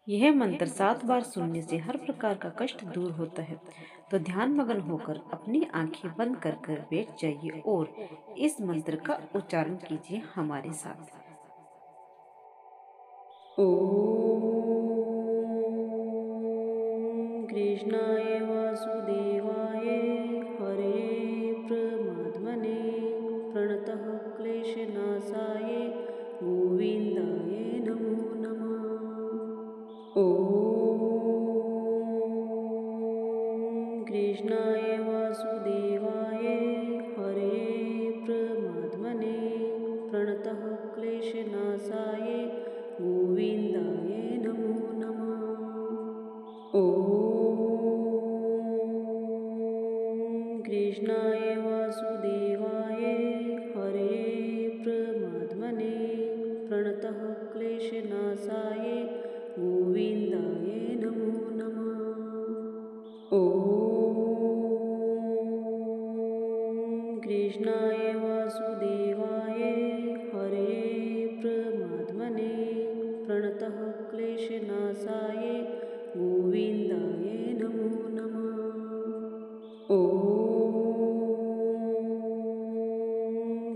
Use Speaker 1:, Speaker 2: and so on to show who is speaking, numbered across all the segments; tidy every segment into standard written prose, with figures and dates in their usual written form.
Speaker 1: यह मंत्र 7 बार सुनने से हर प्रकार का कष्ट दूर होता है। तो ध्यान मग्न होकर अपनी आंखें बंद कर कर बैठ जाइए और इस मंत्र का उच्चारण कीजिए हमारे साथ। ओम कृष्णाय वासुदेवाय हरे प्रमात्मने प्रणतः क्लेशनाशाय गोविंदाय नमो नमः। ओम कृष्णाय वासुदेवाय हरे प्रमात्मने प्रणतः क्लेशनाशाय गोविंदाय नमो नमः। ओम कृष्णाय वासुदेवाय हरे प्रमात्मने प्रणतः क्लेशनाशाय गोविंदाय नमो नमः। ओम कृष्णाय वासुदेवाय हरे प्रमात्मने प्रणतः क्लेशनाशाय गोविंदाय नमो नमः। ओम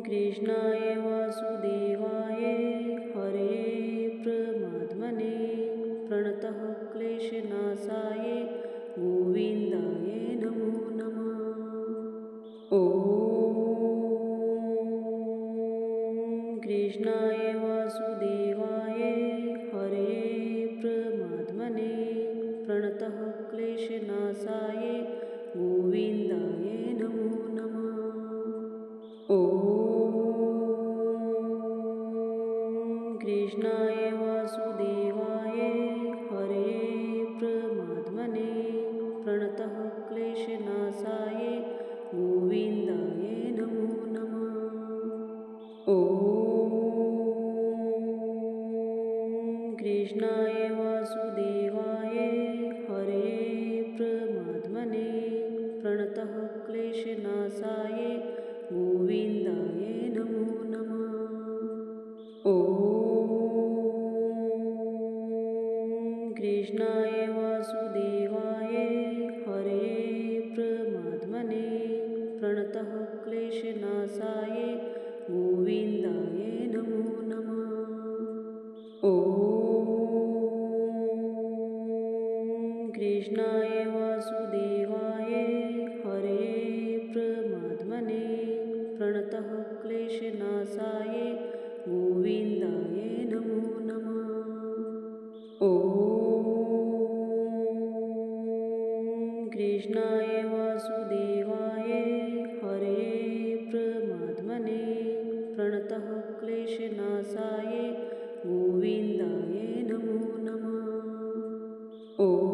Speaker 1: कृष्णाय वासुदेवाय हरे प्रमात्मने प्रणतः क्लेशनाशाय गोविंदाय नमो नमः। ओम कृष्णाय वासुदेवाय हरे प्रमात्मने प्रणतः क्लेशनाशाय गोविंदाय नमो नमः। ओम कृष्णाय वासुदेवाय हरे प्रमात्मने प्रणतः क्लेशनाशाय गोविंदाय नमो नमः। ओम कृष्णाय वासुदेवाय हरे प्रमात्मने प्रणतः क्लेशनाशाय गोविंदाय नमो नमः। ओम कृष्णाय वासुदेवाय हरे प्रमात्मने प्रणतः क्लेशनाशाय गोविंदाय नमो नमः। ओम कृष्णाय वासुदेवाय हरे प्रमात्मने प्रणतः क्लेशनाशाय गोविंदाय नमो नमः। ओम कृष्णाय वासुदेवाय हरे प्रमात्मने प्रणतः क्लेशनाशाय गोविंदाय नमो नमः। ओम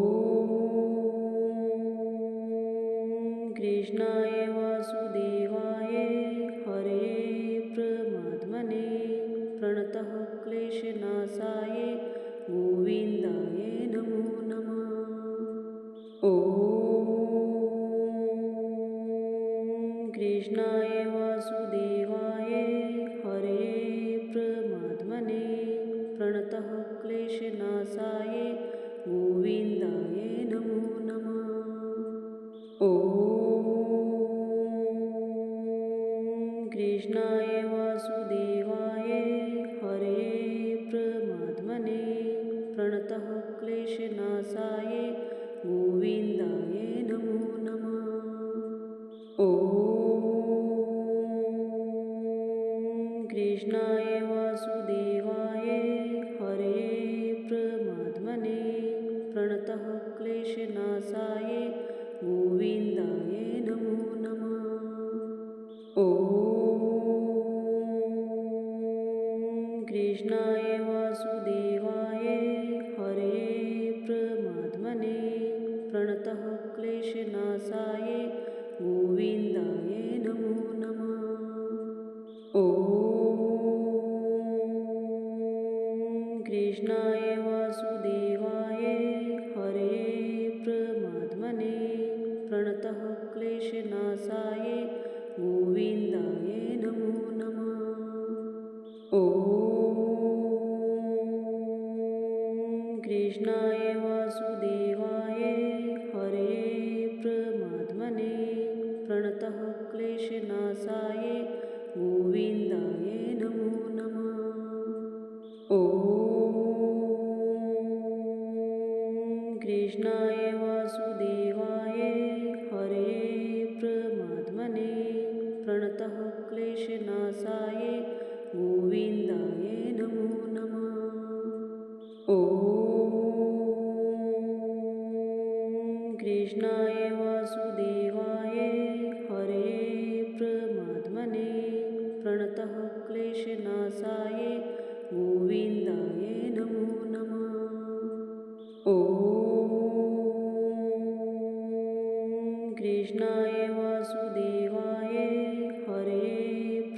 Speaker 1: कृष्णाय वासुदेवाय हरे प्रमात्मने प्रणतः क्लेशनाशाय गोविंदाय नमो नमः। ओम कृष्णाय वासुदेवाय हरे प्रमात्मने प्रणतः क्लेशनाशाय गोविंदाय नमो नमः। ओम कृष्णाय वासुदेवाय हरे प्रमात्मने प्रणतः क्लेशनाशाय गोविंदाय नमो नमः। ओम कृष्णाय वासुदेवाय हरे प्रमात्मने प्रणतः क्लेशनाशाय गोविंदाय नमो नमः। ओम कृष्णाय वासुदेवाय हरे प्रमात्मने प्रणतः क्लेशनाशाय गोविंदाय नमो नमः। ओम कृष्णाय वासुदेवाय हरे प्रमात्मने प्रणतः क्लेशनाशाय गोविंदाय नमो नमः। ओम कृष्णाय वासुदेवाय हरे परमात्मने प्रणतः क्लेशनाशाय गोविन्दाय नमो नमः। ॐ कृष्णाय वासुदेवाय हरे परमात्मने प्रणतः क्लेशनाशाय गोविन्दाय नमो नमः। ॐ कृष्णाय वासुदेवाय हरे परमात्मने प्रणतः क्लेशनाशाय गोविन्दाय नमो नमः। ॐ कृष्णाय वासुदेवाय हरे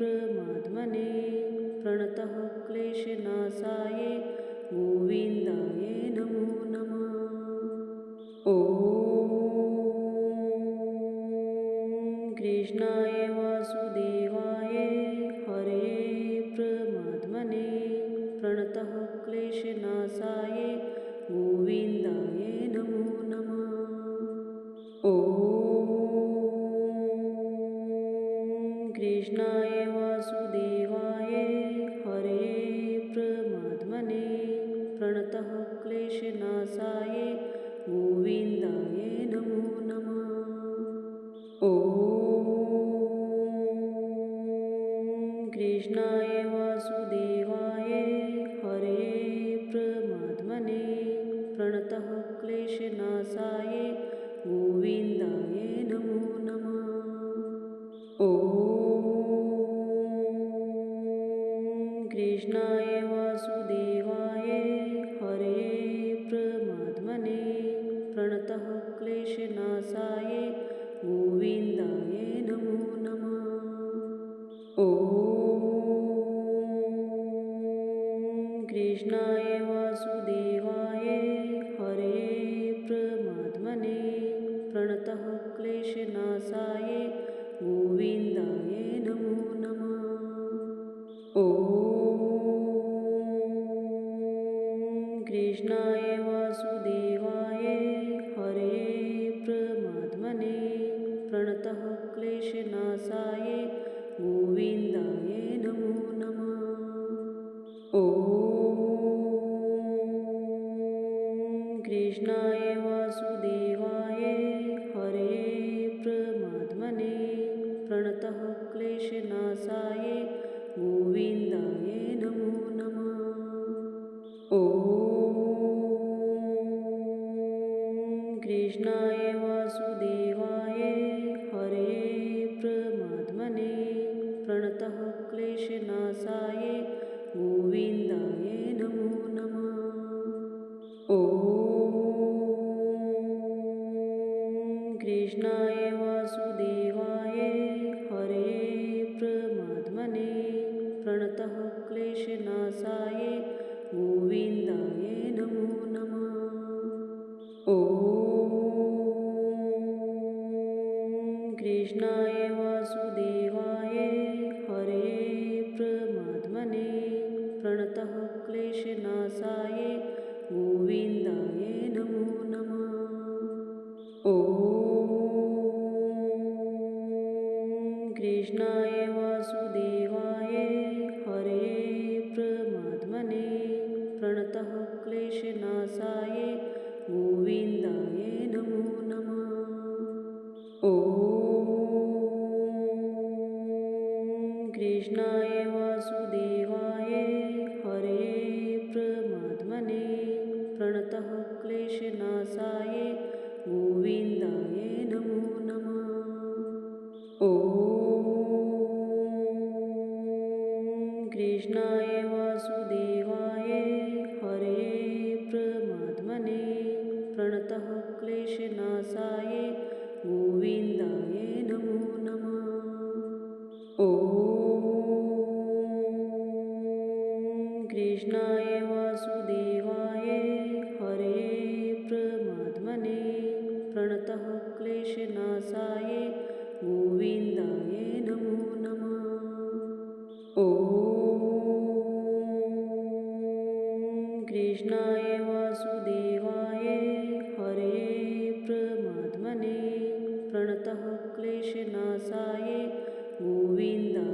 Speaker 1: परमात्मने प्रणतः क्लेशनाशाय गोविन्दाय नमो नमः। ॐ कृष्णाय वासुदेवाय हरे परमात्मने प्रणतः क्लेशनाशाय गोविन्दाय नमो नमः। ॐ कृष्णाय वासुदेवाय हरे परमात्मने प्रणतः क्लेशनाशाय गोविन्दाय नमो नमः। ॐ कृष्णाय वासुदेवाय हरे परमात्मने प्रणतः क्लेशनाशाय गोविन्दाय नमो नमः। ॐ कृष्णाय वासुदेवाय हरे परमात्मने प्रणतः क्लेशनाशाय गोविन्दाय नमो नमः। ॐ कृष्णाय वासुदेवाय हरे परमात्मने प्रणतः क्लेशनाशाय गोविन्दाय नमो नमः। ॐ कृष्णाय वासुदेवाय हरे परमात्मने प्रणतः क्लेशनाशाय गोविन्दाय नमो नमः। ॐ कृष्णाय वासुदेवाय हरे परमात्मने प्रणतः क्लेशनाशाय गोविन्दाय नमो नमः। ॐ कृष्णाय वासुदेवाय हरे परमात्मने प्रणतः क्लेशनाशाय गोविन्दाय नमो नमः। ॐ कृष्णाय वासुदेवाय हरे परमात्मने प्रणतः क्लेशनाशाय गोविन्दाय नमो नमः। ॐ कृष्णाय वासुदेवाय हरे परमात्मने प्रणतः क्लेशनाशाय गोविन्दाय नमो नमः। ॐ कृष्णाय वासुदेवाय हरे परमात्मने प्रणतः क्लेशनाशाय गोविन्दाय नमो नमः। ॐ कृष्णाय वासुदेवाय हरे परमात्मने प्रणतः क्लेशनाशाय गोविन्दाय नमो नमः। ॐ कृष्णाय वासुदेवाय हरे परमात्मने प्रणतः क्लेशनाशाय गोविन्दाय नमो नमः। ॐ कृष्णाय वासुदेवाय हरे परमात्मने प्रणतः क्लेशनाशाय गोविन्दाय नमो नमः। ॐ कृष्णाय वासुदेवाय हरे प्रमात्मने प्रणतः क्लेशनाशाय गोविन्दाय